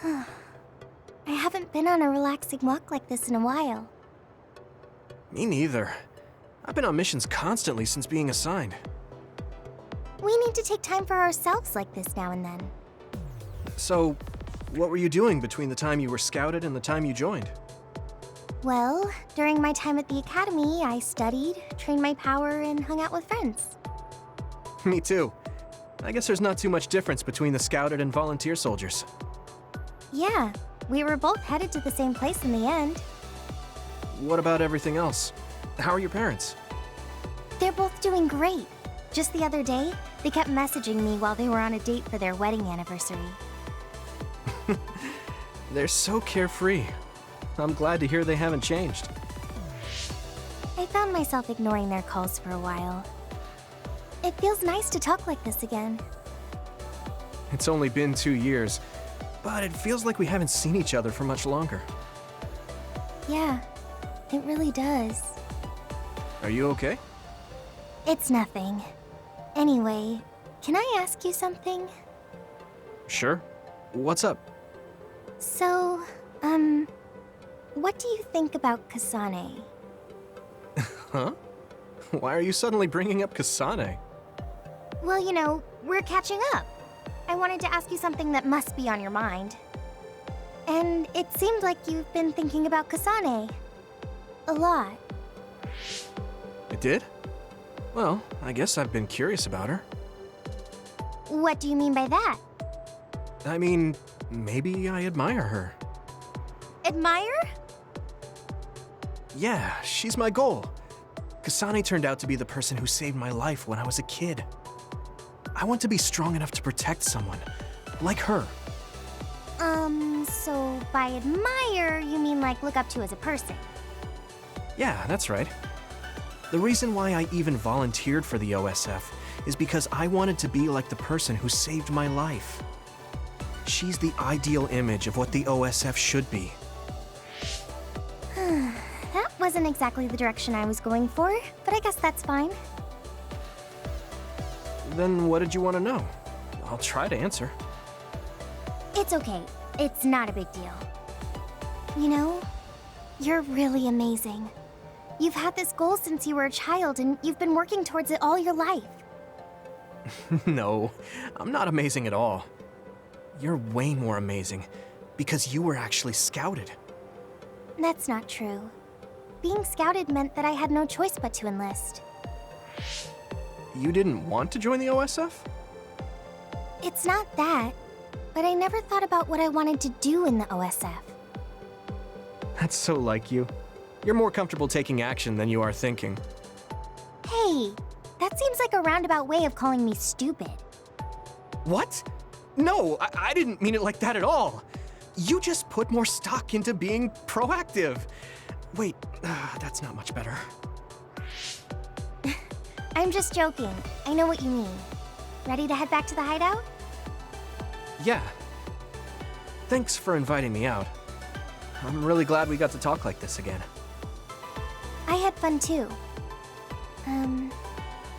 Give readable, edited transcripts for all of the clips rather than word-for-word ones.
I haven't been on a relaxing walk like this in a while. Me neither. I've been on missions constantly since being assigned. We need to take time for ourselves like this now and then. So, what were you doing between the time you were scouted and the time you joined? Well, during my time at the academy, I studied, trained my power, and hung out with friends. Me too. I guess there's not too much difference between the scouted and volunteer soldiers. Yeah, we were both headed to the same place in the end. What about everything else? How are your parents? They're both doing great. Just the other day, they kept messaging me while they were on a date for their wedding anniversary. They're so carefree. I'm glad to hear they haven't changed. I found myself ignoring their calls for a while. It feels nice to talk like this again. It's only been 2 years, but it feels like we haven't seen each other for much longer. Yeah, it really does. Are you okay? It's nothing. Anyway, can I ask you something? Sure. What's up? So, what do you think about Kasane? Huh? Why are you suddenly bringing up Kasane? Well, you know, we're catching up. I wanted to ask you something that must be on your mind. And it seemed like you've been thinking about Kasane. A lot. It did? Well, I guess I've been curious about her. What do you mean by that? I mean, maybe I admire her. Admire? Yeah, she's my goal. Kasane turned out to be the person who saved my life when I was a kid. I want to be strong enough to protect someone, like her. So by admire, you mean like look up to as a person? Yeah, that's right. The reason why I even volunteered for the OSF is because I wanted to be like the person who saved my life. She's the ideal image of what the OSF should be. That wasn't exactly the direction I was going for, but I guess that's fine. Then what did you want to know? I'll try to answer. It's okay. It's not a big deal. You know, you're really amazing. You've had this goal since you were a child, and you've been working towards it all your life. No, I'm not amazing at all. You're way more amazing, because you were actually scouted. That's not true. Being scouted meant that I had no choice but to enlist. You didn't want to join the OSF? It's not that, but I never thought about what I wanted to do in the OSF. That's so like you. You're more comfortable taking action than you are thinking. Hey, that seems like a roundabout way of calling me stupid. What? No, I didn't mean it like that at all. You just put more stock into being proactive. Wait, that's not much better. I'm just joking. I know what you mean. Ready to head back to the hideout? Yeah. Thanks for inviting me out. I'm really glad we got to talk like this again. I had fun too.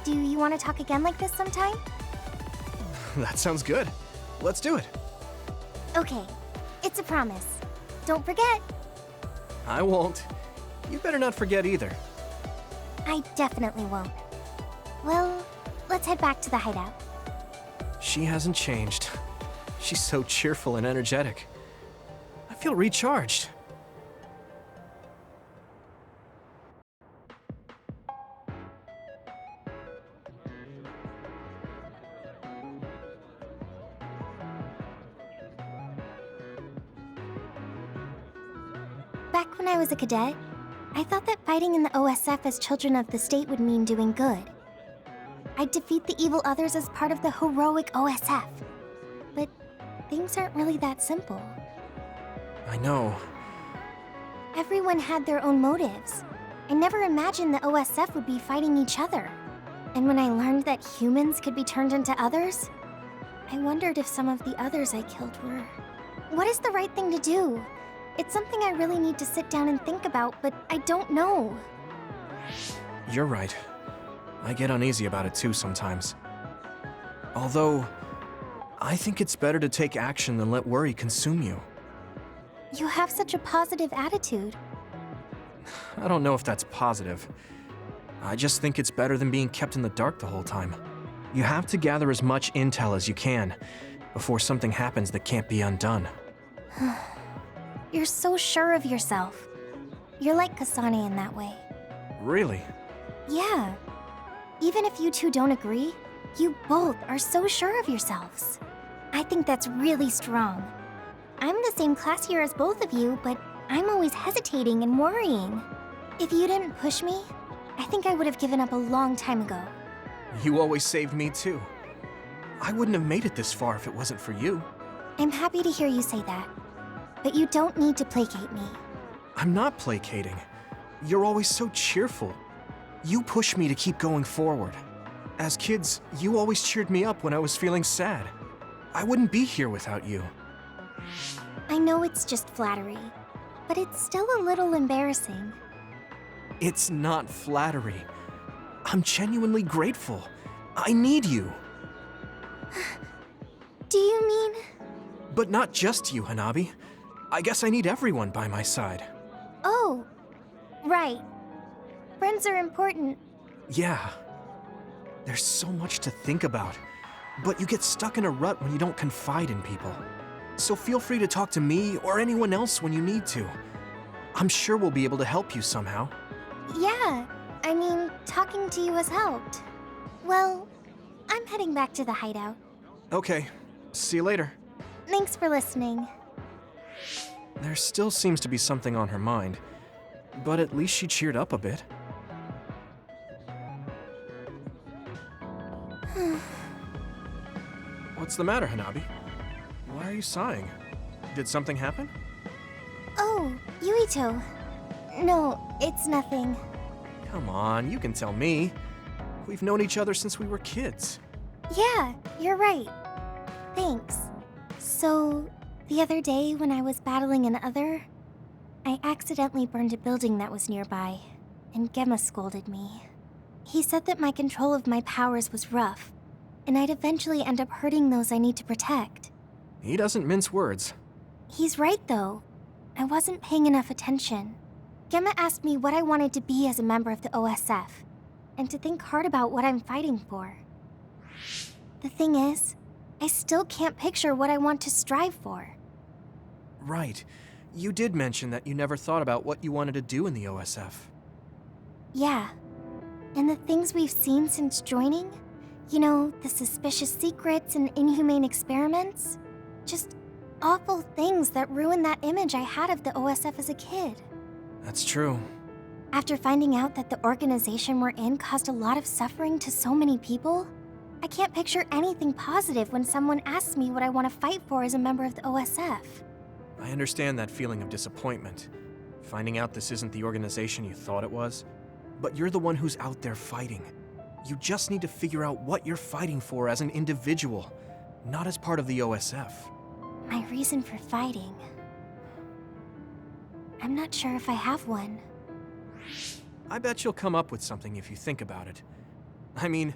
Do you want to talk again like this sometime? That sounds good. Let's do it. Okay, it's a promise. Don't forget. I won't. You better not forget either. I definitely won't. Well, let's head back to the hideout. She hasn't changed. She's so cheerful and energetic. I feel recharged. Back when I was a cadet, I thought that fighting in the OSF as children of the state would mean doing good. I'd defeat the evil others as part of the heroic OSF. But things aren't really that simple. I know. Everyone had their own motives. I never imagined the OSF would be fighting each other. And when I learned that humans could be turned into others, I wondered if some of the others I killed were... What is the right thing to do? It's something I really need to sit down and think about, but I don't know. You're right. I get uneasy about it too sometimes. Although, I think it's better to take action than let worry consume you. You have such a positive attitude. I don't know if that's positive. I just think it's better than being kept in the dark the whole time. You have to gather as much intel as you can before something happens that can't be undone. You're so sure of yourself. You're like Kasane in that way. Really? Yeah. Even if you two don't agree, you both are so sure of yourselves. I think that's really strong. I'm the same class year as both of you, but I'm always hesitating and worrying. If you didn't push me, I think I would have given up a long time ago. You always saved me too. I wouldn't have made it this far if it wasn't for you. I'm happy to hear you say that. But you don't need to placate me. I'm not placating. You're always so cheerful. You push me to keep going forward. As kids, you always cheered me up when I was feeling sad. I wouldn't be here without you. I know it's just flattery, but it's still a little embarrassing. It's not flattery. I'm genuinely grateful. I need you. Do you mean? But not just you, Hanabi. I guess I need everyone by my side. Oh, right. Friends are important. Yeah. There's so much to think about, but you get stuck in a rut when you don't confide in people. So feel free to talk to me or anyone else when you need to. I'm sure we'll be able to help you somehow. Yeah, I mean, talking to you has helped. Well, I'm heading back to the hideout. Okay, see you later. Thanks for listening. There still seems to be something on her mind, but at least she cheered up a bit. What's the matter, Hanabi? Why are you sighing? Did something happen? Oh, Yuito. No, it's nothing. Come on, you can tell me. We've known each other since we were kids. Yeah, you're right. Thanks. So, the other day when I was battling an other, I accidentally burned a building that was nearby, and Gemma scolded me. He said that my control of my powers was rough, and I'd eventually end up hurting those I need to protect. He doesn't mince words. He's right, though. I wasn't paying enough attention. Gemma asked me what I wanted to be as a member of the OSF, and to think hard about what I'm fighting for. The thing is, I still can't picture what I want to strive for. Right. You did mention that you never thought about what you wanted to do in the OSF. Yeah. And the things we've seen since joining, you know, the suspicious secrets and inhumane experiments, just awful things that ruined that image I had of the OSF as a kid. That's true. After finding out that the organization we're in caused a lot of suffering to so many people, I can't picture anything positive when someone asks me what I want to fight for as a member of the OSF. I understand that feeling of disappointment. Finding out this isn't the organization you thought it was. But you're the one who's out there fighting. You just need to figure out what you're fighting for as an individual, not as part of the OSF. My reason for fighting. I'm not sure if I have one. I bet you'll come up with something if you think about it. I mean,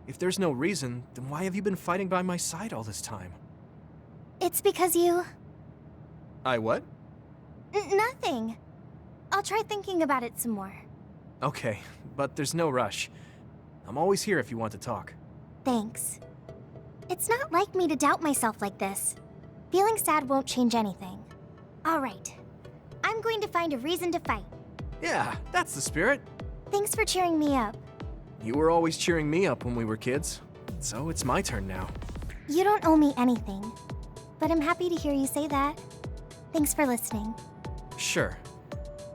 if there's no reason, then why have you been fighting by my side all this time? It's because you... I what? Nothing. I'll try thinking about it some more. Okay, but there's no rush. I'm always here if you want to talk. Thanks. It's not like me to doubt myself like this. Feeling sad won't change anything. All right. I'm going to find a reason to fight. Yeah, that's the spirit. Thanks for cheering me up. You were always cheering me up when we were kids, so it's my turn now. You don't owe me anything, but I'm happy to hear you say that. Thanks for listening. Sure.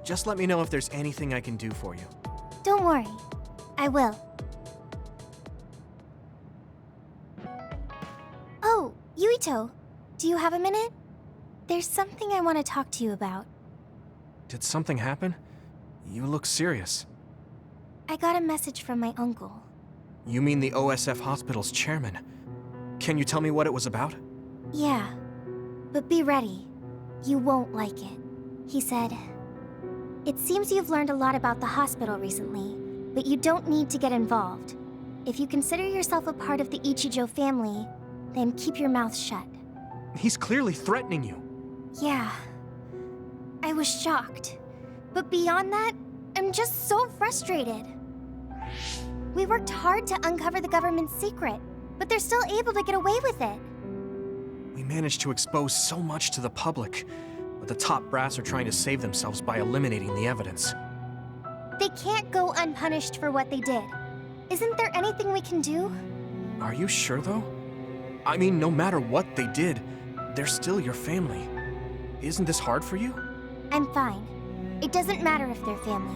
Just let me know if there's anything I can do for you. Don't worry. I will. Oh, Yuito. Do you have a minute? There's something I want to talk to you about. Did something happen? You look serious. I got a message from my uncle. You mean the OSF Hospital's chairman? Can you tell me what it was about? Yeah, but be ready. You won't like it. He said, "It seems you've learned a lot about the hospital recently, but you don't need to get involved. If you consider yourself a part of the Ichijo family, then keep your mouth shut." He's clearly threatening you. Yeah, I was shocked. But beyond that, I'm just so frustrated. We worked hard to uncover the government's secret, but they're still able to get away with it. We managed to expose so much to the public, but the top brass are trying to save themselves by eliminating the evidence. They can't go unpunished for what they did. Isn't there anything we can do? Are you sure, though? I mean, no matter what they did, they're still your family. Isn't this hard for you? I'm fine. It doesn't matter if they're family.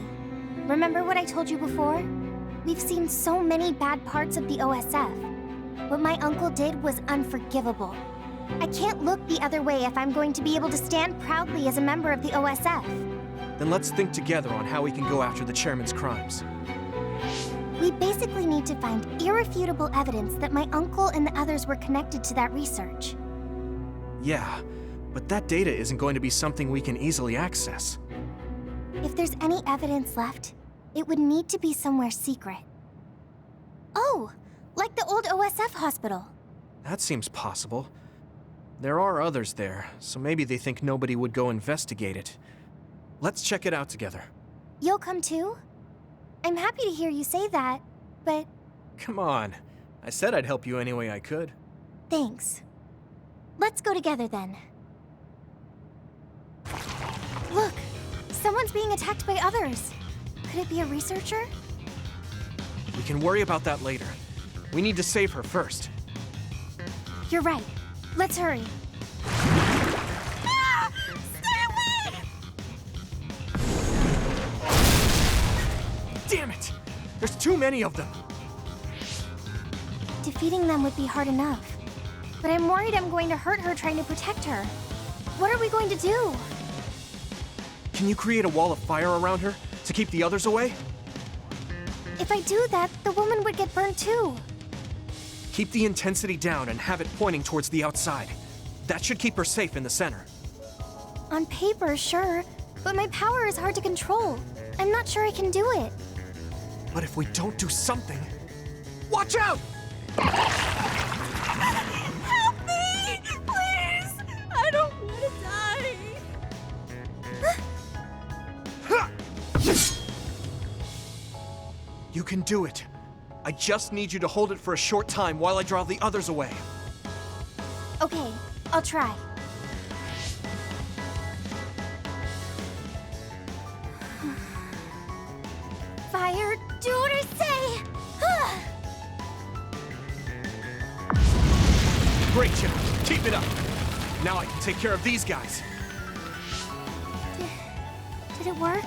Remember what I told you before? We've seen so many bad parts of the OSF. What my uncle did was unforgivable. I can't look the other way if I'm going to be able to stand proudly as a member of the OSF. Then let's think together on how we can go after the chairman's crimes. We basically need to find irrefutable evidence that my uncle and the others were connected to that research. Yeah, but that data isn't going to be something we can easily access. If there's any evidence left, it would need to be somewhere secret. Oh, like the old OSF hospital. That seems possible. There are others there, so maybe they think nobody would go investigate it. Let's check it out together. You'll come too? I'm happy to hear you say that, but... Come on. I said I'd help you any way I could. Thanks. Let's go together then. Look! Someone's being attacked by others. Could it be a researcher? We can worry about that later. We need to save her first. You're right. Let's hurry. Ah! Stay away! Damn it! There's too many of them! Defeating them would be hard enough. But I'm worried I'm going to hurt her trying to protect her. What are we going to do? Can you create a wall of fire around her to keep the others away? If I do that, the woman would get burned too. Keep the intensity down and have it pointing towards the outside. That should keep her safe in the center. On paper, sure, but my power is hard to control. I'm not sure I can do it. But if we don't do something... Watch out! Help me! Please! I don't want to die! You can do it. I just need you to hold it for a short time while I draw the others away. Okay, I'll try. Fire, do what I say! Great job. Keep it up. Now I can take care of these guys. Did it work?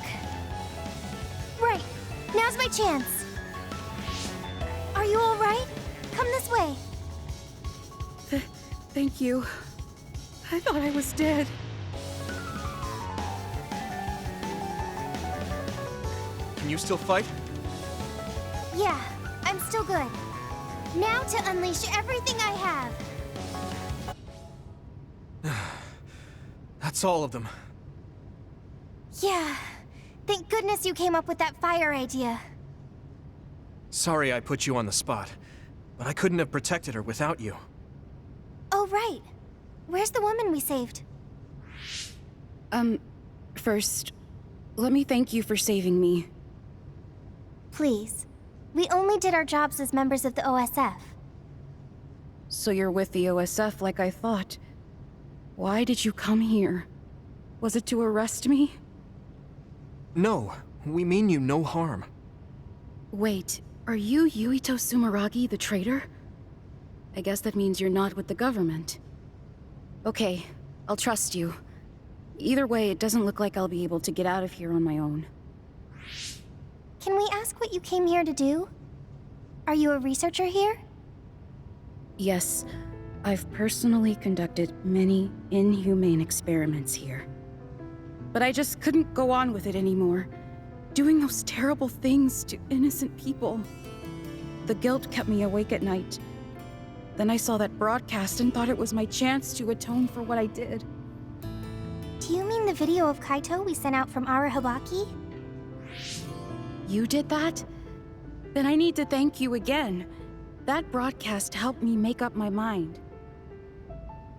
Right, now's my chance. Are you all right? Come this way. Thank you. I thought I was dead. Can you still fight? Yeah, I'm still good. Now to unleash everything I have. That's all of them. Yeah, thank goodness you came up with that fire idea. Sorry I put you on the spot, but I couldn't have protected her without you. Oh, right. Where's the woman we saved? First, let me thank you for saving me. Please. We only did our jobs as members of the OSF. So you're with the OSF like I thought. Why did you come here? Was it to arrest me? No, we mean you no harm. Wait, are you Yuito Sumeragi, the traitor? I guess that means you're not with the government. Okay, I'll trust you. Either way, it doesn't look like I'll be able to get out of here on my own. Can we ask what you came here to do? Are you a researcher here? Yes, I've personally conducted many inhumane experiments here. But I just couldn't go on with it anymore. Doing those terrible things to innocent people. The guilt kept me awake at night. Then I saw that broadcast and thought it was my chance to atone for what I did. Do you mean the video of Kaito we sent out from Arahabaki? You did that? Then I need to thank you again. That broadcast helped me make up my mind.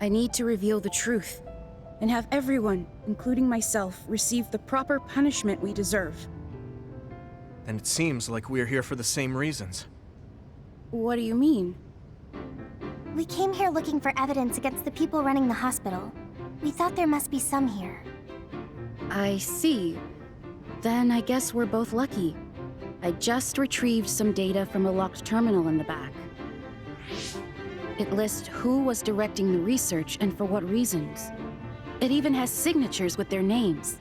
I need to reveal the truth. and have everyone, including myself, receive the proper punishment we deserve. And it seems like we're here for the same reasons. What do you mean? We came here looking for evidence against the people running the hospital. We thought there must be some here. I see. Then I guess we're both lucky. I just retrieved some data from a locked terminal in the back. It lists who was directing the research and for what reasons. It even has signatures with their names.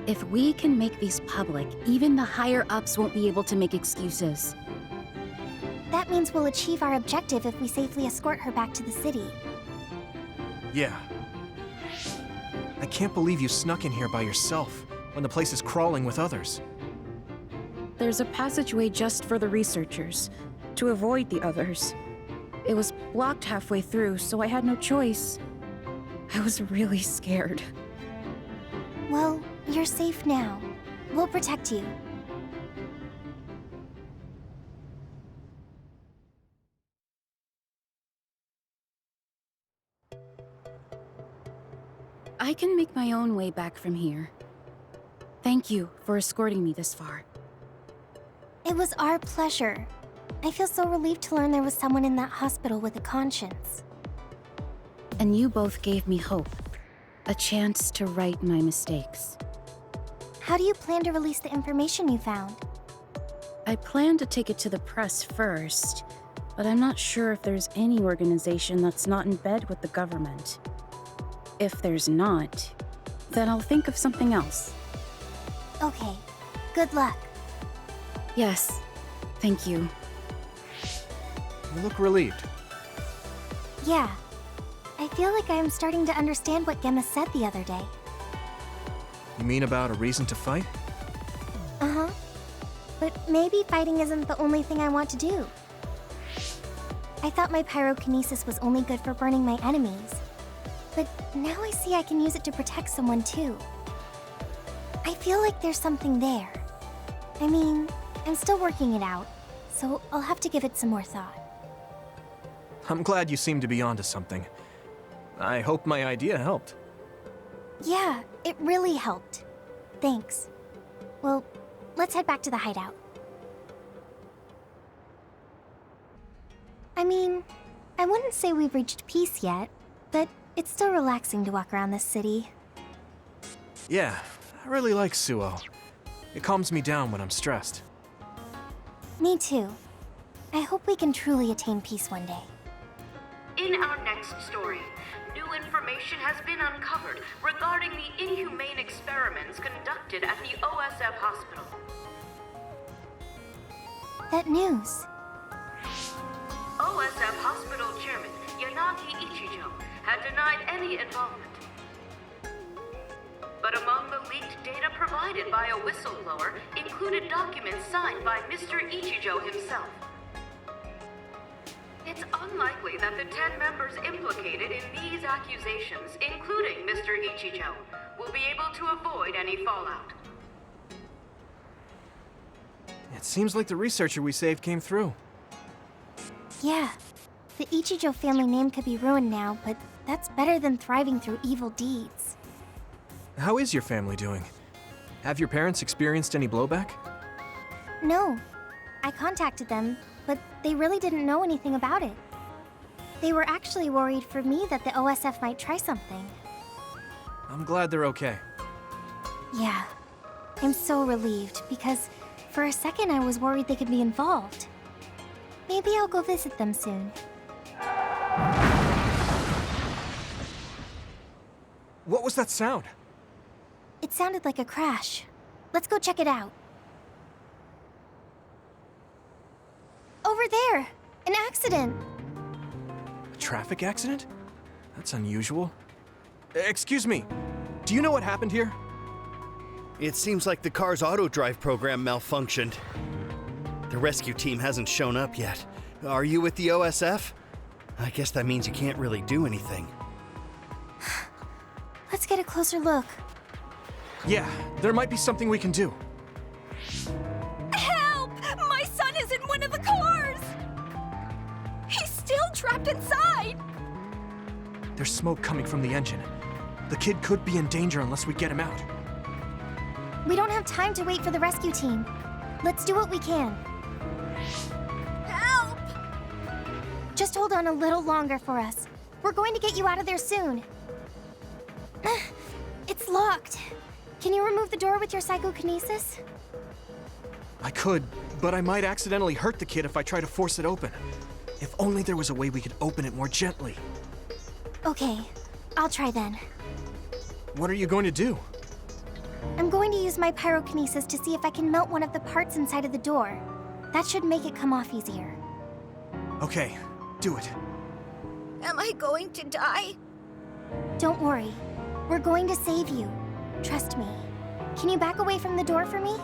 If we can make these public, even the higher-ups won't be able to make excuses. That means we'll achieve our objective if we safely escort her back to the city. Yeah. I can't believe you snuck in here by yourself, when the place is crawling with others. There's a passageway just for the researchers, to avoid the others. It was blocked halfway through, so I had no choice. I was really scared. Well, you're safe now. We'll protect you. I can make my own way back from here. Thank you for escorting me this far. It was our pleasure. I feel so relieved to learn there was someone in that hospital with a conscience. And you both gave me hope. A chance to right my mistakes. How do you plan to release the information you found? I plan to take it to the press first, but I'm not sure if there's any organization that's not in bed with the government. If there's not, then I'll think of something else. Okay. Good luck. Yes, thank you. You look relieved. Yeah. I feel like I am starting to understand what Gemma said the other day. You mean about a reason to fight? Uh-huh. But maybe fighting isn't the only thing I want to do. I thought my pyrokinesis was only good for burning my enemies. But now I see I can use it to protect someone too. I feel like there's something there. I mean, I'm still working it out, so I'll have to give it some more thought. I'm glad you seem to be onto something. I hope my idea helped. Yeah, it really helped. Thanks. Well, let's head back to the hideout. I mean, I wouldn't say we've reached peace yet, but it's still relaxing to walk around this city. Yeah, I really like Suo. It calms me down when I'm stressed. Me too. I hope we can truly attain peace one day. In our next story, new information has been uncovered regarding the inhumane experiments conducted at the OSF hospital. That news. OSF hospital chairman Yanagi Ichijo had denied any involvement. But among the leaked data provided by a whistleblower included documents signed by Mr. Ichijo himself. It's unlikely that the 10 members implicated in these accusations, including Mr. Ichijo, will be able to avoid any fallout. It seems like the researcher we saved came through. Yeah, the Ichijo family name could be ruined now, but that's better than thriving through evil deeds. How is your family doing? Have your parents experienced any blowback? No, I contacted them, but they really didn't know anything about it. They were actually worried for me that the OSF might try something. I'm glad they're okay. Yeah, I'm so relieved because for a second I was worried they could be involved. Maybe I'll go visit them soon. What was that sound? It sounded like a crash. Let's go check it out. Over there! An accident! A traffic accident? That's unusual. Excuse me, do you know what happened here? It seems like the car's auto-drive program malfunctioned. The rescue team hasn't shown up yet. Are you with the OSF? I guess that means you can't really do anything. Let's get a closer look. Yeah, there might be something we can do. Help! My son is in one of the cars! He's still trapped inside! There's smoke coming from the engine. The kid could be in danger unless we get him out. We don't have time to wait for the rescue team. Let's do what we can. Help! Just hold on a little longer for us. We're going to get you out of there soon. It's locked. Can you remove the door with your psychokinesis? I could, but I might accidentally hurt the kid if I try to force it open. If only there was a way we could open it more gently. Okay, I'll try then. What are you going to do? I'm going to use my pyrokinesis to see if I can melt one of the parts inside of the door. That should make it come off easier. Okay, do it. Am I going to die? Don't worry. We're going to save you. Trust me. Can you back away from the door for me?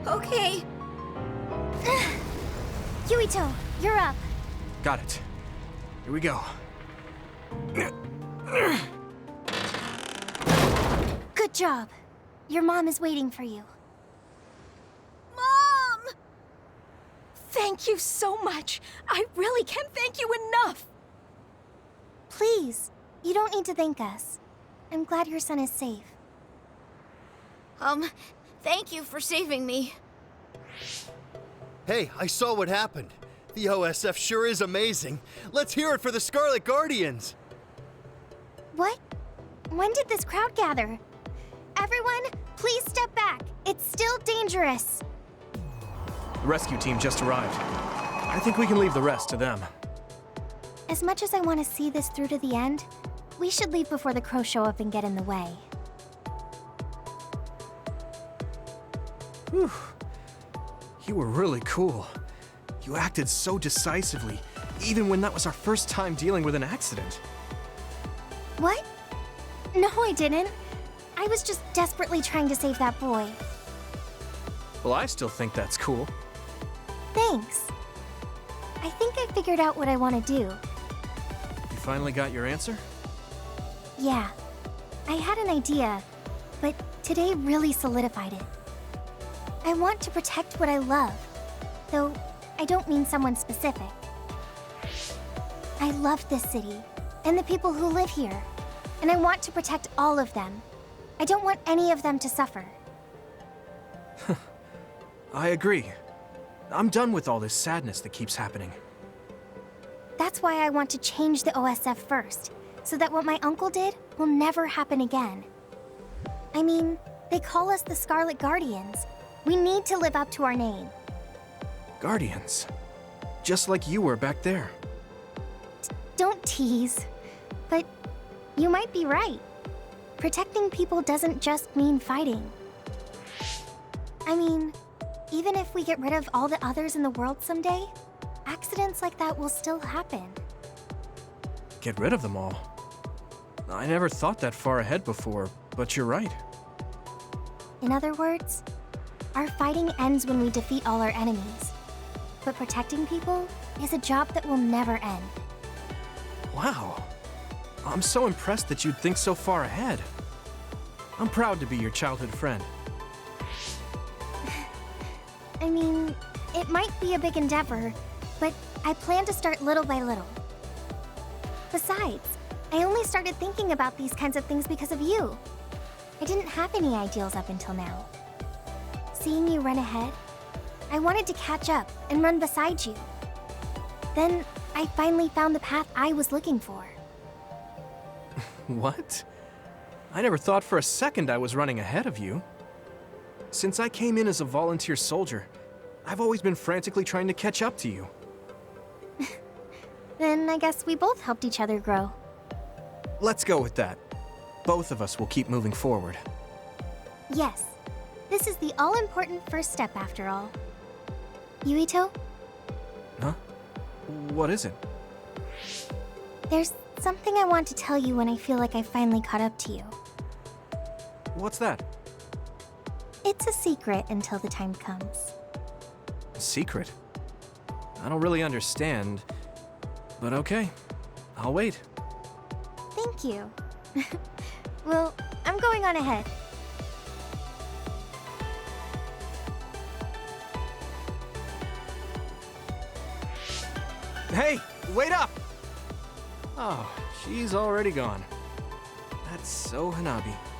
Okay. Yuito, you're up. Got it. Here we go. Good job. Your mom is waiting for you. Mom! Thank you so much. I really can't thank you enough. Please, you don't need to thank us. I'm glad your son is safe. Thank you for saving me. Hey, I saw what happened. The OSF sure is amazing. Let's hear it for the Scarlet Guardians. What? When did this crowd gather? Everyone, please step back. It's still dangerous. The rescue team just arrived. I think we can leave the rest to them. As much as I want to see this through to the end, we should leave before the crows show up and get in the way. Whew. You were really cool. You acted so decisively, even when that was our first time dealing with an accident. What? No, I didn't. I was just desperately trying to save that boy. Well, I still think that's cool. Thanks. I think I figured out what I want to do. You finally got your answer? Yeah. I had an idea, but today really solidified it. I want to protect what I love, though I don't mean someone specific. I love this city, and the people who live here, and I want to protect all of them. I don't want any of them to suffer. I agree. I'm done with all this sadness that keeps happening. That's why I want to change the OSF first, so that what my uncle did will never happen again. I mean, they call us the Scarlet Guardians. We need to live up to our name. Guardians. Just like you were back there. Don't tease. But you might be right. Protecting people doesn't just mean fighting. I mean, even if we get rid of all the others in the world someday, accidents like that will still happen. Get rid of them all. I never thought that far ahead before, but you're right. In other words, our fighting ends when we defeat all our enemies. But protecting people is a job that will never end. Wow. I'm so impressed that you'd think so far ahead. I'm proud to be your childhood friend. I mean, it might be a big endeavor, but I plan to start little by little. Besides, I only started thinking about these kinds of things because of you. I didn't have any ideals up until now. Seeing you run ahead, I wanted to catch up and run beside you. Then I finally found the path I was looking for. What? I never thought for a second I was running ahead of you. Since I came in as a volunteer soldier, I've always been frantically trying to catch up to you. Then I guess we both helped each other grow. Let's go with that. Both of us will keep moving forward. Yes, this is the all-important first step after all. Yuito, Huh? What is it? there's something I want to tell you when I feel like I've finally caught up to you. What's that? It's a secret until the time comes. A secret? I don't really understand, but okay. I'll wait. Thank you. Well, I'm going on ahead. Hey, wait up! Oh, she's already gone. That's so Hanabi.